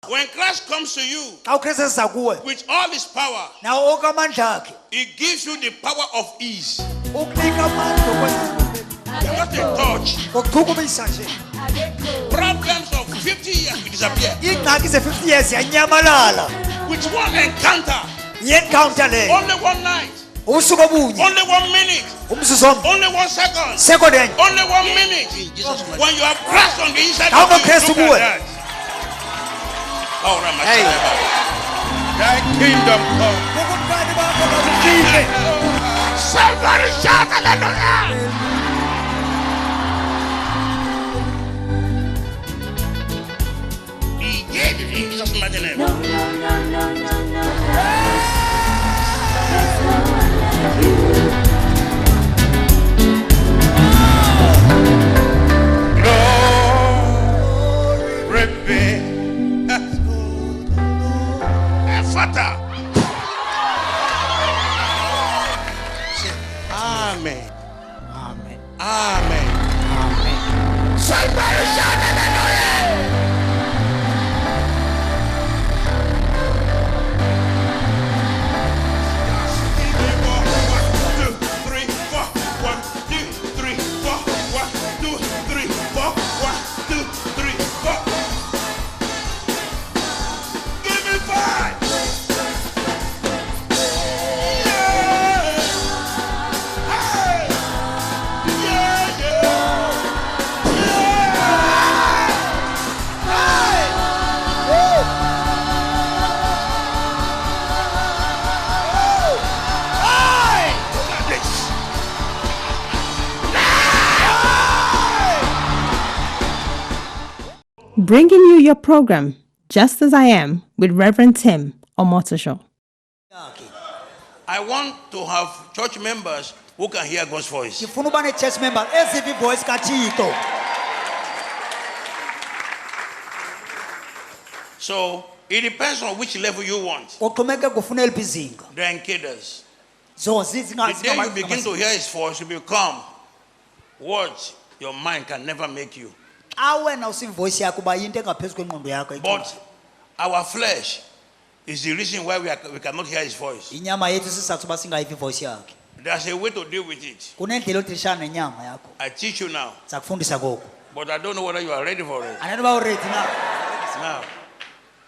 When Christ comes to you with all his power, he gives you the power of ease. Just a touch. Problems of 50 years will disappear. With one encounter, only one night, only 1 minute, only 1 second, only 1 minute. When you have Christ on the inside of you, look at that. Oh, hey. Thy kingdom come. Somebody shout hallelujah. He gave it in Jesus' mighty name. No. Glory be. Father. Amen. Amen. Amen. Amen. Somebody shout hallelujah. 1, 2, 3, 4. 1, 2, 3, 4. 1, 2, 3, 4. 1, 2, 3, 4. Give me 5. Bringing you your program, Just As I Am, with Reverend Tim Omotoso. I want to have church members who can hear God's voice. So it depends on which level you want. There are indicators. The day you begin to hear his voice, you become what your mind can never make you. But our flesh is the reason why we cannot hear his voice. There's a way to deal with it. I teach you now. But I don't know whether you are ready for it. Now,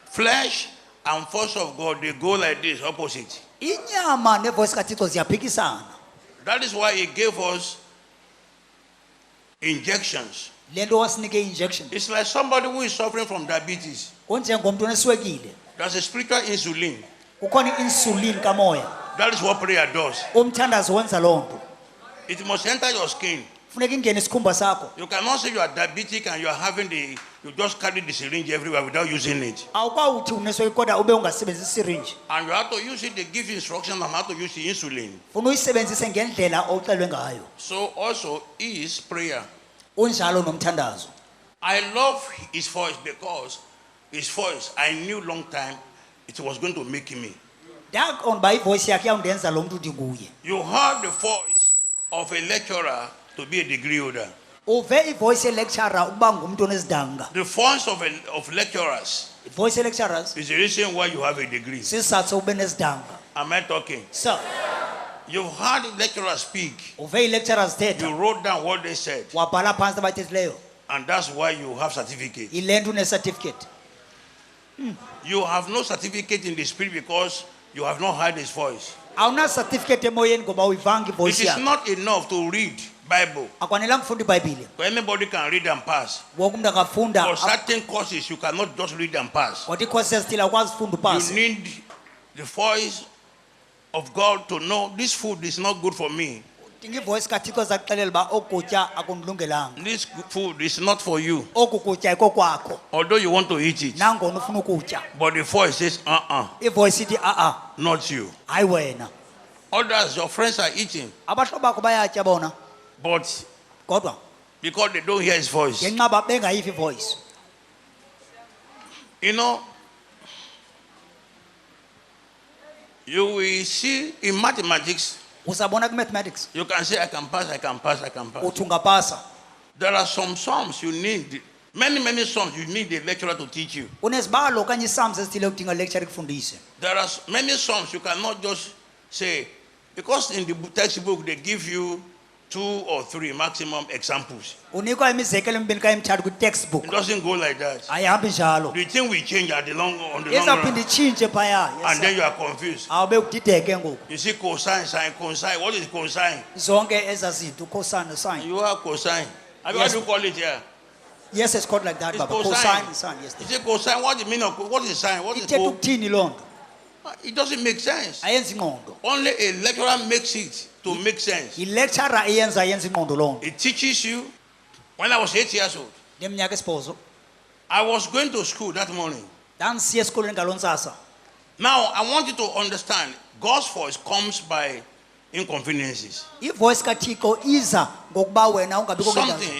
flesh and force of God, they go like this, opposite. That is why he gave us injections. It's like somebody who is suffering from diabetes. There's a spiritual insulin. That is what prayer does. It must enter your skin. You cannot say you are diabetic and you are you just carry the syringe everywhere without using it. And you have to use it, they give instructions on how to use the insulin. So also is prayer. I love his voice because his voice, I knew long time it was going to make me. You heard the voice of a lecturer to be a degree holder. The voice of lecturers is the reason why you have a degree. Am I talking? Sir. You've heard lecturers speak. You wrote down what they said. And that's why you have certificate. You have no certificate in the spirit because you have not heard his voice. It is not enough to read Bible. Anybody can read and pass. For certain courses, you cannot just read and pass. You need the voice of God to know this food is not good for me. This food is not for you. Although you want to eat it. But the voice says, not you. Others, your friends are eating. But because they don't hear his voice. You know, you will see in mathematics. You can say, I can pass. There are some sums you need Many songs you need a lecturer to teach you. There are many songs you cannot just say, because in the textbook they give you 2 or 3 maximum examples. It doesn't go like that. The thing will change on the long run. And then you are confused. You see cosine, sine, cosine. What is cosine? You are cosine. How do you call it here? Yes, it's called like that, It's Baba. cosine. Cosine, yes. You say cosine, what do you mean of what is sine? What is cosine? It doesn't make sense. Only a lecturer makes it to make sense. It teaches you. When I was 8 years old, I was going to school that morning. Now I want you to understand, God's voice comes by inconveniences. Something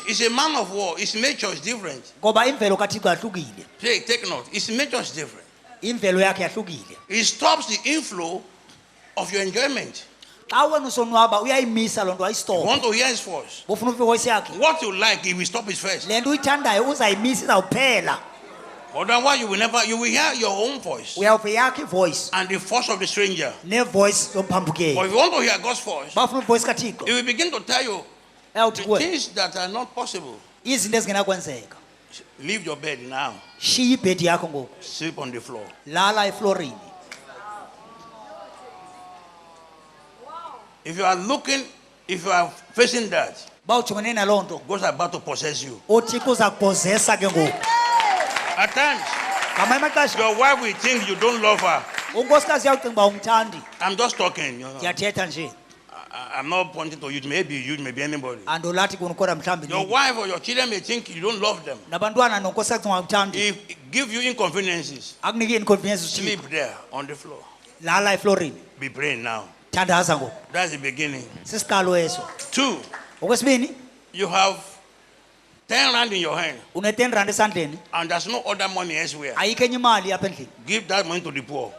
is a man of war. His nature is different. Hey, take note. His nature is different. It stops the inflow of your enjoyment. You want to hear his voice. What you like, he will stop his first. Otherwise, you will hear your own voice and the voice of the stranger. But if you want to hear God's voice, he will begin to tell you the things that are not possible. Leave your bed now. Sleep on the floor. If you are facing that, God is about to possess you. At times, your wife will think you don't love her. I'm just talking. You know. I'm not pointing to you. Maybe you, maybe anybody. Your wife or your children may think you don't love them. If give you inconveniences, sleep there on the floor. Be praying now. That's the beginning. 2, you have 10 rand in your hand, and there's no other money elsewhere. Give that money to the poor.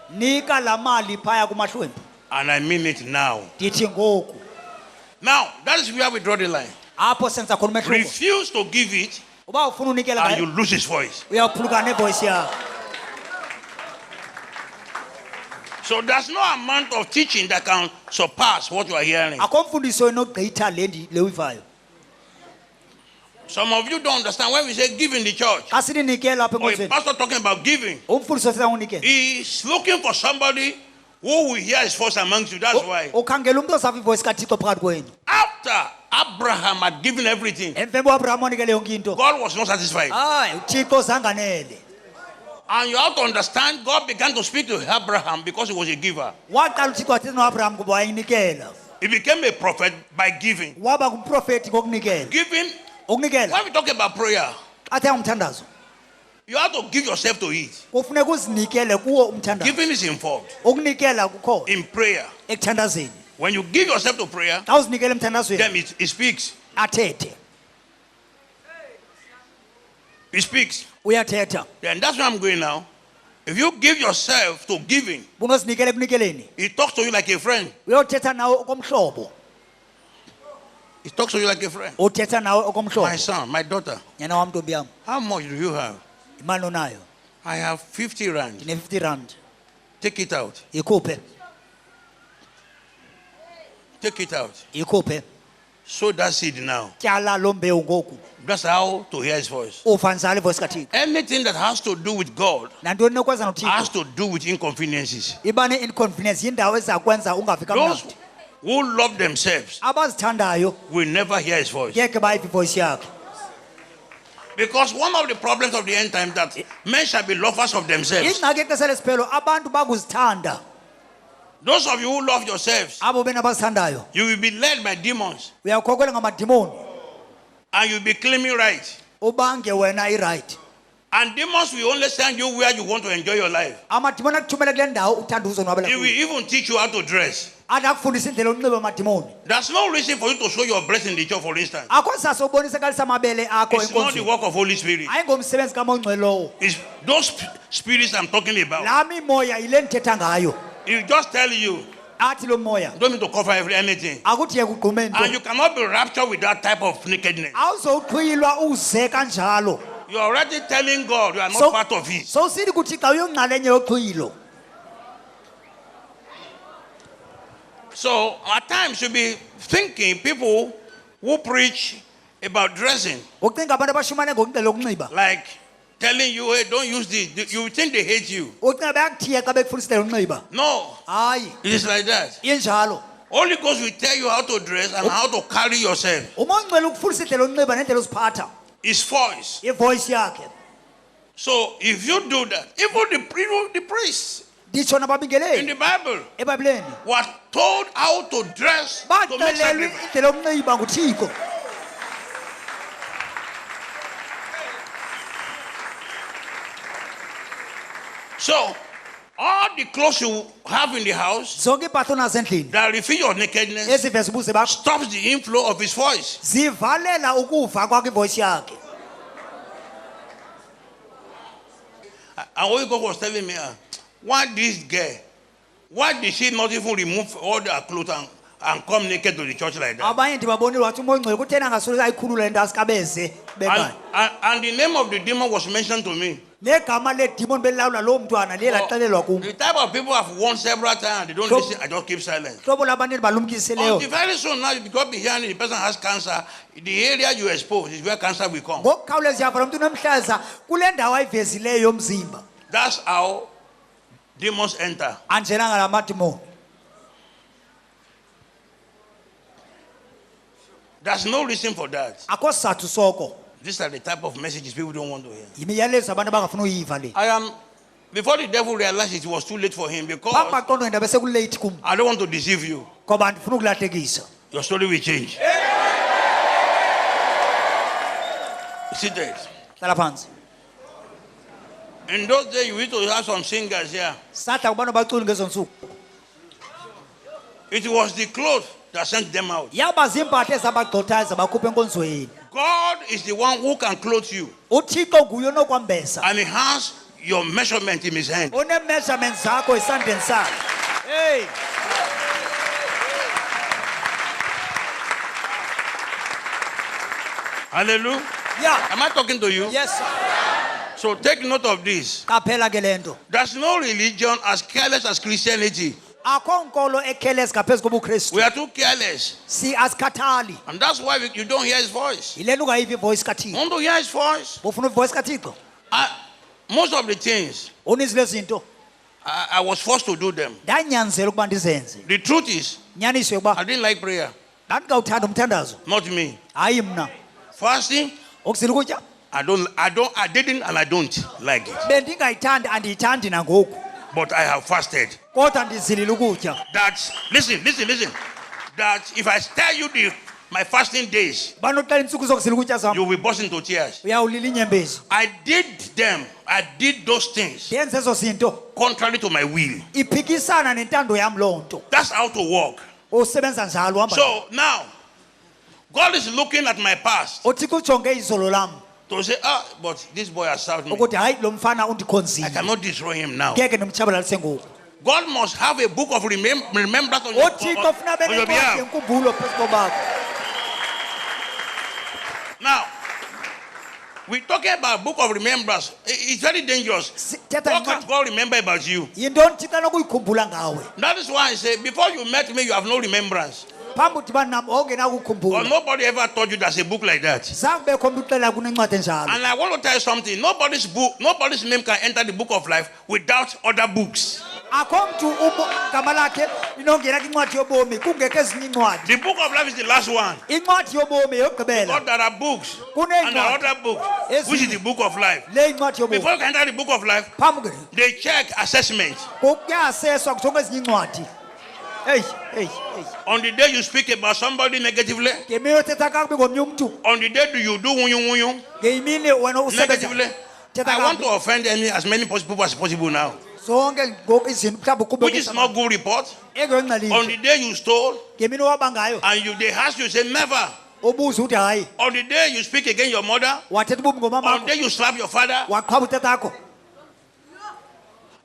And I mean it now. Now, that is where we draw the line. Refuse to give it, and you lose his voice. So there's no amount of teaching that can surpass what you are hearing. Some of you don't understand when we say give in the church, or a pastor talking about giving, he's looking for somebody who will hear his voice amongst you. That's why. After Abraham had given everything, God was not satisfied. And you have to understand, God began to speak to Abraham because he was a giver. He became a prophet by giving. Giving. When we talk about prayer, you have to give yourself to it. Giving is involved in prayer. When you give yourself to prayer, then it speaks. It speaks. Then that's where I'm going now. If you give yourself to giving, he talks to you like a friend. He talks to you like a friend. My son, my daughter, how much do you have? I have 50 rand. Take it out. Take it out. Sow that seed now. That's how to hear his voice. Anything that has to do with God has to do with inconveniences. Those who love themselves will never hear his voice. Because one of the problems of the end time that men shall be lovers of themselves. Those of you who love yourselves, you will be led by demons. And you'll be claiming right. And demons will only send you where you want to enjoy your life. They will even teach you how to dress. There's no reason for you to show your breast in the church, for instance. It's not the work of Holy Spirit. It's those spirits I'm talking about. He'll just tell you, don't need to cover anything. And you cannot be raptured with that type of nakedness. You're already telling God you are not part of it. So sithi kuthi xa uyonxalenye yochilo. So at times you'll be thinking people who preach about dressing, Ucinga abantu abashumane ngokundlela ukunxiba. like telling you, hey, don't use this. You think they hate you. Ucinga bayakuthiya xa bekufundisela ukunxiba. No, Hayi, it is like that. injalo. Holy Ghost will tell you how to dress and how to carry yourself. Umongcwele ukufundisa indlela ukunxiba nendlela uziphatha. His voice. Ivoice yakhe. So if you do that, even the priests Nditsho in nababingeleli the Bible eBhayibhelini were told how to dress to make baxelelwe sacrifice. indlela yokunxiba nguThixo. So all the clothes you have in the house Zonke impahla onazo endlini that reveal your nakedness eziveza ubuze bakho stops the inflow of his voice. zivalela ukuva kwakho ivoice yakhe. And Holy Ghost was telling me, why this girl? Why did she not even remove all her clothes and come naked to the church like that? Abanye ndibabonile wathi umongcwele kuthena ngasoloko ayikhulule into asikabeze bekanye. And the name of the demon was mentioned to me. Negama ledemon belawula lo mntwana liye laxelelwa kum. The type of people I've warned several times, they don't listen, I just keep silent. Hlobo labantu balumkiseleyo. Until very soon now, you got be hearing the person has cancer, the area you expose is where cancer will come. Ngokukhawuleza yavela umuntu unomhlaza kule ndawo ayivezileyo yomzimba. That's how demons enter. Anjena ngalamademon. There's no reason for that. Akho sizathu soko. These are the type of messages people don't want to hear. Yimiyalezo abantu abangafuna uyiva le. Before the devil realized it was too late for him, because Phambi kwaqondo ndaba sekulate kum. I don't want to deceive you. Ngoba ndifuna ukulahlekisa. Your story will change. Sit there. Hlala phansi. In those days, you used to have some singers here. Sadla kubantu baculi ngezo nsuku. It was the clothes that sent them out. Yaba zimpahla ezabagxothayo zabakhupha enkonzweni. God is the one who can clothe you. uThixo nguye onokwambesa. And he has your measurement in his hand. Une measurements zakho esandleni sakhe. Hey. Hallelujah. Yeah. Am I talking to you? Yes sir. So take note of this. Qaphela ke lento. There's no religion as careless as Christianity. Akho nkolo ekheles ngaphezu kobuKristu. We are too careless. Si asikhathali. And that's why you don't hear his voice. Yilena ungayivi voice You kaThixo. want to hear his voice? Ufuna voice kaThixo? Most of the things, Uninzi lezinto I was forced to do them. ndanyanzela ukuba ndizenze. The truth is, Nyaniso yokuba I didn't like prayer. ndandingawuthanda umthandazo. Not me. Hayi mna. Fasting, Ukuzila ukutya I didn't and I don't like it. bendingayithandi andiyithandi nangoku. But I have fasted. Kodwa ndizilile ukutya. That, listen. That if I tell you my fasting days, Banokuxela iintsuku zokuzila ukutya zam. you will burst into tears. Uyawulila inyembezi. I did those things Ndenze ezo zinto contrary to my will. iphikisana nentando yam loo nto. That's how to walk. Usebenza njalo uhamba. So now, God is looking at my past uThixo ujonge izolo lam to say, but this boy has served me. ukuthi hayi lo mfana I undikhonzile. cannot destroy him now. Ngeke ndimtshabalalise ngoku. God must have a book of remembrance on uThixo ufuna your benencwadi behalf. yenkumbulo phezu kobakho. Now, we're talking about book of remembrance. It's very dangerous. Thetha What can incwadi. God remember about you? Yintoni Thixo anokuyikhumbula ngawe? That is why I say, before you met me, you have no remembrance. Phambi udibana nam Or ongenakukhumbula. nobody ever told you there's a book like that. Zakubekho umntu uxelela kunencwadi enjalo. And I want to tell you something. Nobody's name can enter the book of life without other books. Akho mntu igama lakhe linongena kwincwadi yobomi kungekho ezinye iincwadi. The book of life is the last one. Incwadi yobomi yokugqibela. But there are books. Kuneencwadi. And there are other books, which is the book of life. Le incwadi yobomi. Before you can enter the book of life, Phambi they check assessment. kuyaseswa kujongwa ezinye iincwadi. Hey. On the day you speak about somebody negatively, Ngemini othetha kakubi ngomnye umntu. on the day do you do wunyu Ngemini wena usebenza. negatively, Thetha I want kakubi. to offend as many people as possible now. Zonke ngoku izinto mhlawumbi Which ukube is not good report. On engengcalile. the day you stole, Ngemini waba ngayo and they ask you, say never. ubuza uthi hayi. On the day you speak against your mother, Wathetha ububi ngomama on the day you slap your father. waqhwaba utetakho.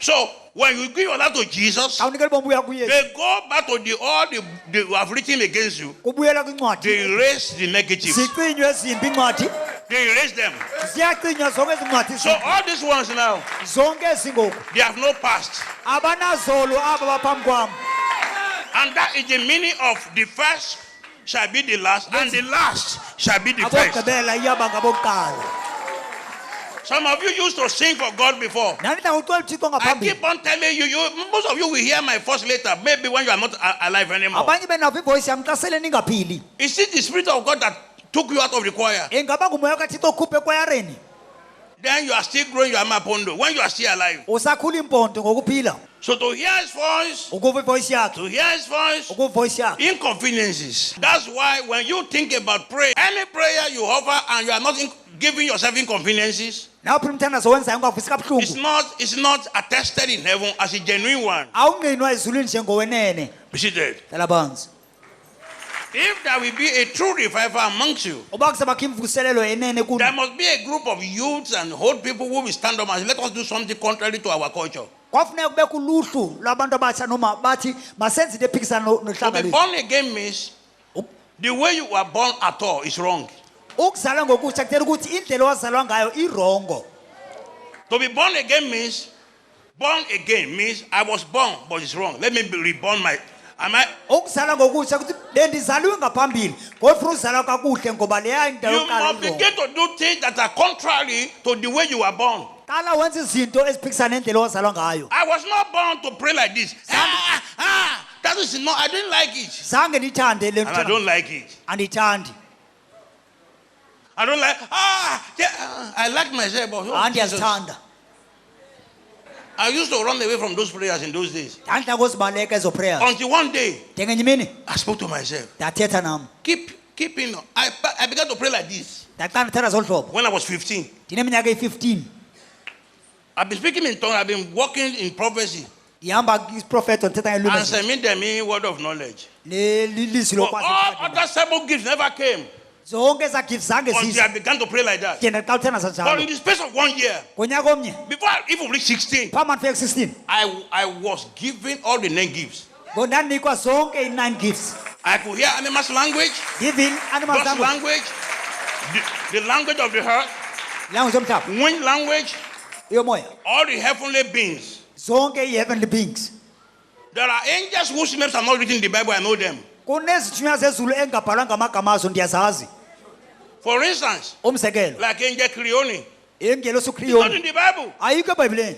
So when you give your life to Jesus, Xa unikela ubomi buya kuye. they go back to all they have written against you. Kubuyela kwincwadi. They erase the negative. Zicinywe ezimbi incwadi. They erase them. ziyacinywa zonke ezincwadi So all these ones now, zonke ezingoku they have no past. abanazolo aba baphambi kwam. And that is the meaning of the first shall be the last, and the last shall be the first. Abokugqibela iyaba ngabokuqala. Some of you used to sing for God before. Nanidla ngokucela uThixo I ngaphambili. keep on telling you, most of you will hear my voice later, maybe when you are not alive anymore. Abanye benabo ivoice yami xa sele ningaphili. Is it the Spirit of God that took you out of the choir? Ingaba ngumoya kaThixo okhuphe ekwayareni. Then you are still growing your mapondo when you are still alive. Usakhula impondo ngokuphila. So to hear his voice, Ukuva ivoice yakhe. to hear his voice, Ukuva ivoice yakhe. inconveniences. That's why when you think about prayer, any prayer you offer and you are not giving yourself inconveniences, Nawuphi umthandazo wenzayo ungavisi kabuhlungu. it's not attested in heaven as a genuine one. Awungqinwa ezulwini njengowenene. Be seated. Hlala phansi. If there will be a true revival amongst you, Uba kusabakho imvuselelo enene kuno. there must be a group of youths and old people who will stand up and say, let us do something contrary to our culture. Kwafuneka kubekho uluhlu labantu abatsha noma bathi masenze into ephikisana To nohlanga be lethu. born again means the way you were born at all is wrong. Ukuzalwa ngokutsha kuthetha ukuthi indlela owazalwa ngayo irongo. To be born again means I was born, but it's wrong. Let me be reborn Ukuzalwa ngokutsha ukuthi bendizaliwe ngaphambili kodwa uzalwa kakuhle ngoba leya indawo you yokuqala must irongo. begin to do things that are contrary to the way you were born. Qala wenza izinto eziphikisana nendlela owazalwa ngayo. I was not born to pray like this. That is no, I didn't like it. Zange ndithande le And I don't like it. Andithandi. I don't like, I like myself. But Andiyazithanda. I used to run away from those prayers in those days. Ndandla ngozibaleka ezo prayers. Until one day, Ngenye imini I spoke to myself. ndathetha nam. Keep in. I began to pray like this Ndaqala ndithetha zolu hlobo. when I was 15. Ndineminyaka eyi-15. I've been speaking in tongues. I've been walking in prophecy. Ndihamba iprofethi ndithetha And ngelwimi. sending them word of knowledge. Lilizwi But lokwazi. all other seven gifts never came Zonke eza gifts zange until zize. I began to pray like that. Ke ndaqala uthenga But in sanjalo. the space of 1 year, Ngonyaka omnye before I even reached 16, phambi ndifike ku-16 I was given all the 9 gifts. ngondanikwa zonke i-9 gifts. I could hear animals' language, Giving animals God's language, the language of the earth, language yomhlaba wind language, yomoya. all the heavenly beings. Zonke i-heavenly beings. There are angels whose names are not written in the Bible. I know them. Kunezithunywa zezulu engabhalwa ngamagama azo ndiyazazi. For instance, Umzekelo, like Angel Creone, ingelo it's not in sukriyoni the Bible. ayikho ebhayibhileni.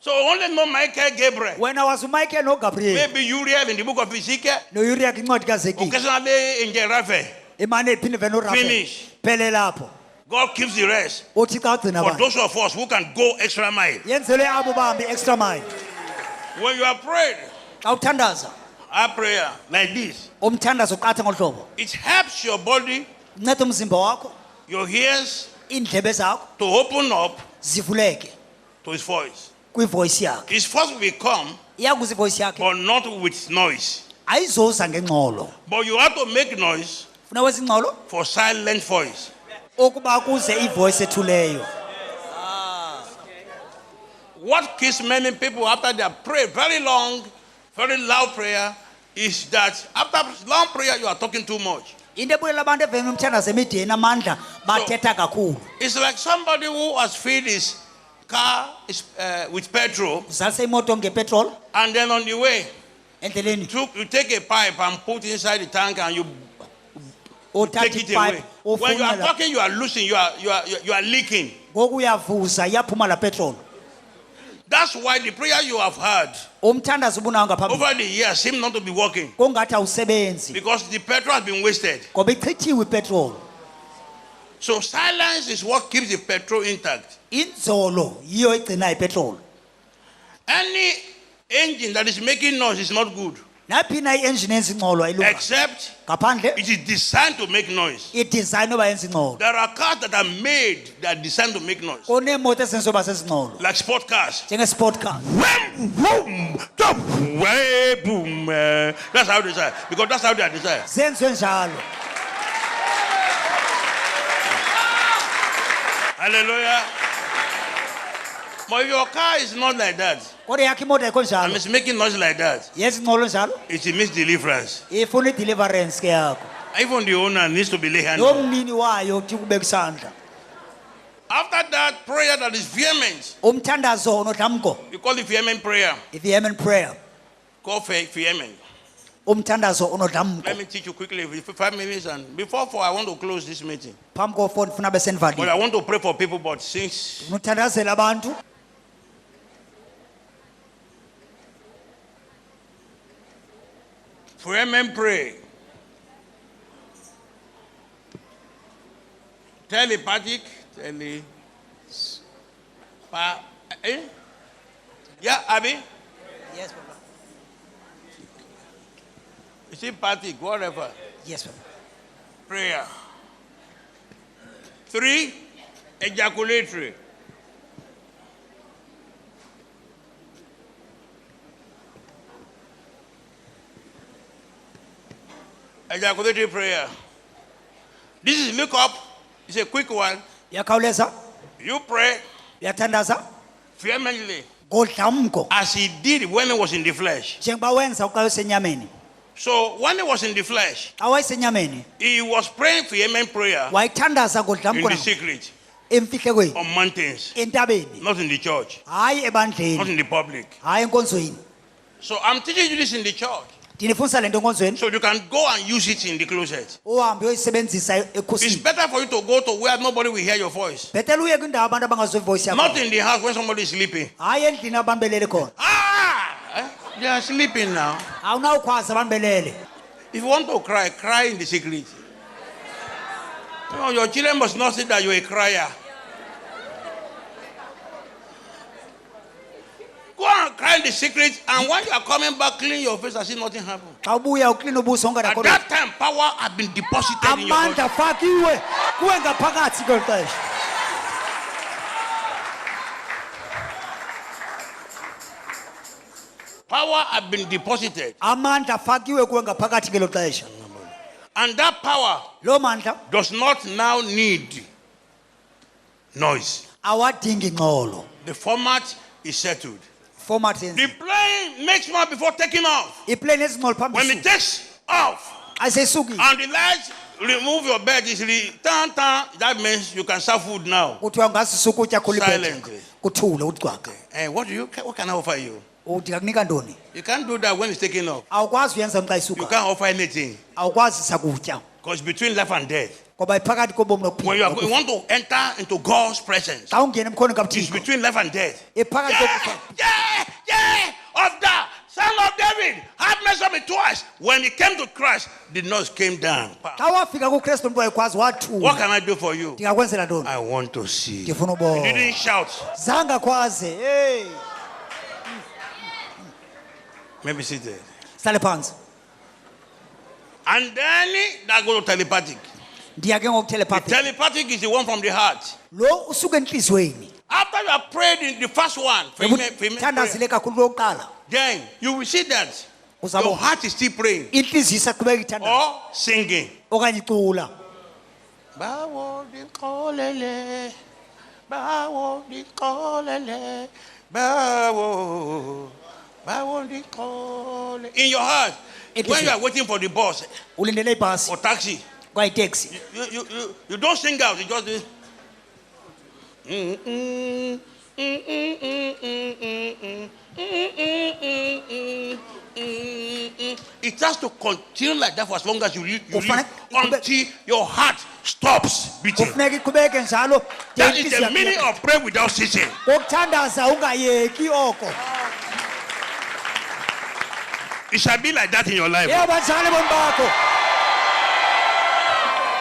So only know Michael, Gabriel, Wena wazi uMichael noGabriel maybe Uriel in the book of Ezekiel, noUria kwincwadi kaZeki. occasionally Angel Raphael. Imane iphinde vele noRafael. Finish. Phele lapho. God keeps the rest Uthi xa ugcina for abantu. those of us who can go extra mile. Yenzelwe abo bahambi extra mile. When you are praying, Xa uthandaza our prayer like this, umthandazo uqatha ngolu hlobo. it helps your body, Inceda umzimba wakho, your ears, iindlebe zakho to open up zivuleke to his voice. kwivoice yakhe. His voice will come, Iyakuza ivoice yakhe but not with noise. ayizoza ngengxolo. But you have to make noise Funa wenza ingxolo for silent voice. ukuba kuze ivoice ethuleyo. What keeps many people after they have prayed very long, very loud prayer is that after long prayer you are talking too much. Into ebulela abantu eveme umthandazo emideni amandla bathetha kakhulu. It's like somebody who has filled his car with petrol, Uzalisa imoto ngepetrol and then on the way endleleni you take a pipe and put inside the tank and you take uthatha it away. ipipe When you are ufunela talking, you are losing, you are leaking. ngoku uyavuza iyaphuma la petrol. That's why the prayer you have heard Umthandazo ubunayo ngaphambili over the years seem not to be working, kongathi awusebenzi because the petrol has been wasted. ngoba ichithiwe ipetrol. So silence is what keeps the petrol intact. Inzolo yiyo egcina ipetrol. Any engine that is making noise is not good, Naphi na i-engine yenza ingxolo ayilunga. except Ngaphandle it is designed to make noise. i-design oba yenza ingxolo. There are cars that are made that are designed to make noise, Kuneemoto ezenziwe uba sezingxolo like sport cars. njenge-sport car. Boom. That's how they say, because that's how they are designed. Zenziwe njalo. Hallelujah. But if your car is not like that, Kodwa yakho imoto ayikho and njalo it's making noise like that, yenza ingxolo njalo it means deliverance. ifuna i-deliverance ke yakho. Even the owner needs to be laid hands on. Nomnini wayo uthi kubeka isandla. After that prayer that is vehement, you call it vehement prayer. Vehement prayer. Call vehement. Let me teach you quickly, 5 minutes, and before 4 I want to close this meeting. But I want to pray for people, but since vehement pray. Telepathic, yeah, Abby? Yes, Papa. Is it pathic, whatever? Yes, Papa. Prayer. 3, ejaculatory. Ejaculatory prayer. This is look up. It's a quick one. You pray vehemently as he did when he was in the flesh. So when he was in the flesh, he was praying vehement prayer in the secret, on mountains, not in the church, not in the public. So I'm teaching you this in the church, so you can go and use it in the closet. It's better for you to go to where nobody will hear your voice, not in the house when somebody is sleeping. They are sleeping now. If you want to cry, cry in the secret. Your children must not see that you're a crier. Go and cry in the secret, and when you are coming back, clean your face and see nothing happen. At that time, power had been deposited in your body. Power had been deposited. And that power does not now need noise. The format is settled. The plane makes one before taking off. When it takes off and the lights remove your bed easily, that means you can serve food now. Silently. And what can I offer you? You can't do that when it's taking off. You can't offer anything. Because between life and death. When you want to enter into God's presence, it's between life and death. Of that son of David had messed up it twice. When he came to Christ, the noise came down. What can I do for you? I want to see. He didn't shout. Maybe seated. And then that go to telepathic. The telepathic is the one from the heart. After you have prayed in the first one, then you will see that your heart is still praying or singing. In your heart, when you are waiting for the bus or taxi, you don't sing out, you just do. It has to continue like that for as long as you live until your heart stops beating. That is the meaning of prayer without ceasing. It shall be like that in your life.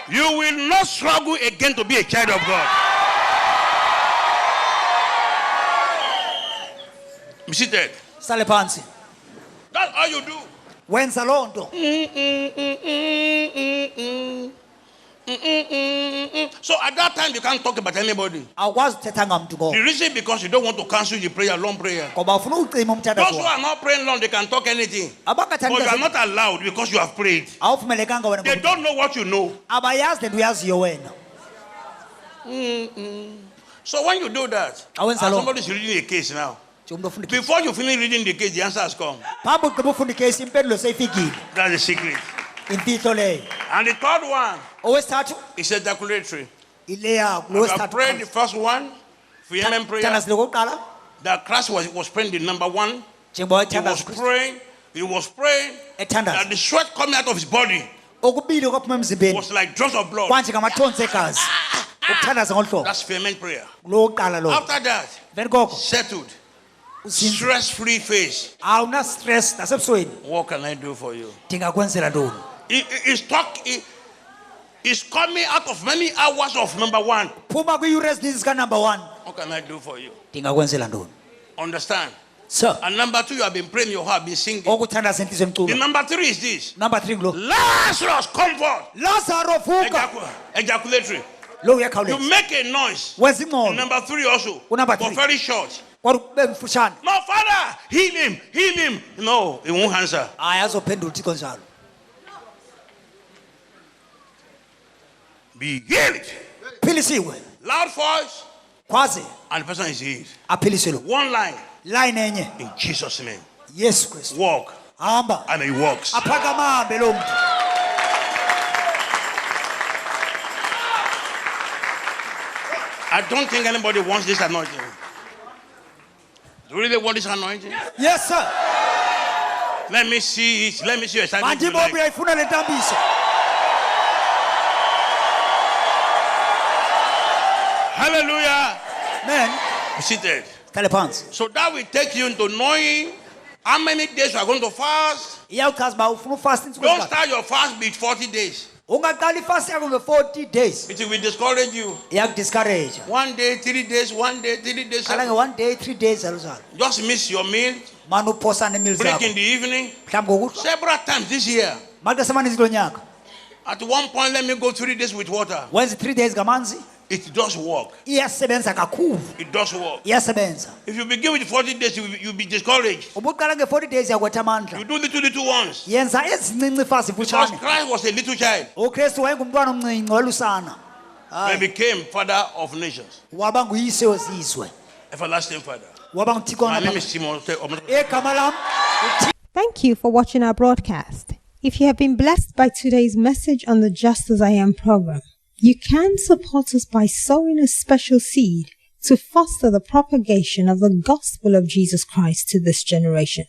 You will not struggle again to be a child of God. Be seated. That's all you do. So at that time you can't talk about anybody. The reason because you don't want to cancel the prayer, long prayer. Those who are not praying long, they can talk anything. But you are not allowed because you have prayed. They don't know what you know. So when you do that, somebody is reading a case now. Before you finish reading the case, the answer has come. That's the secret. And the third one is ejaculatory. I prayed the first one. That Christ was praying the number one. He was praying that the sweat coming out of his body was like drops of blood. That's fervent prayer. After that, settled, stress-free face. What can I do for you? It's coming out of many hours of number one. What can I do for you? Understand? Sir. And number two, you have been praying, your heart, been singing. The number three is this. Lazarus, come forth. Ejaculatory. You make a noise. Number three also. But very short. No, Father, heal him. No, it won't answer. Be healed. Loud voice. And the person is healed. One line. In Jesus' name. Yes, Christ. Walk. And he walks. I don't think anybody wants this anointing. Do you really want this anointing? Yes, sir. Let me see it. Let me see your side. Hallelujah. Man. Be seated. Telepants. So that will take you into knowing how many days you are going to fast. Don't start your fast with 40 days. 40 days. It will discourage you. 1 day, 3 days, 1 day, 3 days. 1 day, 3 days. Just miss your meal. Break in the evening. Several times this year. At one point, let me go 3 days with water. When's 3 days, Gamanzi? It does work. It does work. If you begin with 40 days, you'll be discouraged. You do little ones. Because Christ was a little child. He became father of nations. Everlasting Father. My name is Omotoso. Thank you for watching our broadcast. If you have been blessed by today's message on the Just As I Am program, you can support us by sowing a special seed to foster the propagation of the gospel of Jesus Christ to this generation.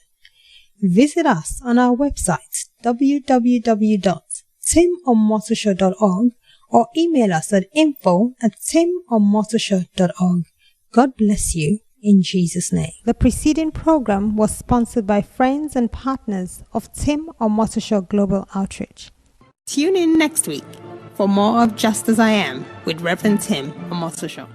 Visit us on our website www.timomotoso.org or email us at info@timomotoso.org. God bless you in Jesus' name. The preceding program was sponsored by friends and partners of Tim Omotoso Global Outreach. Tune in next week for more of Just As I Am with Reverend Tim Omotoso.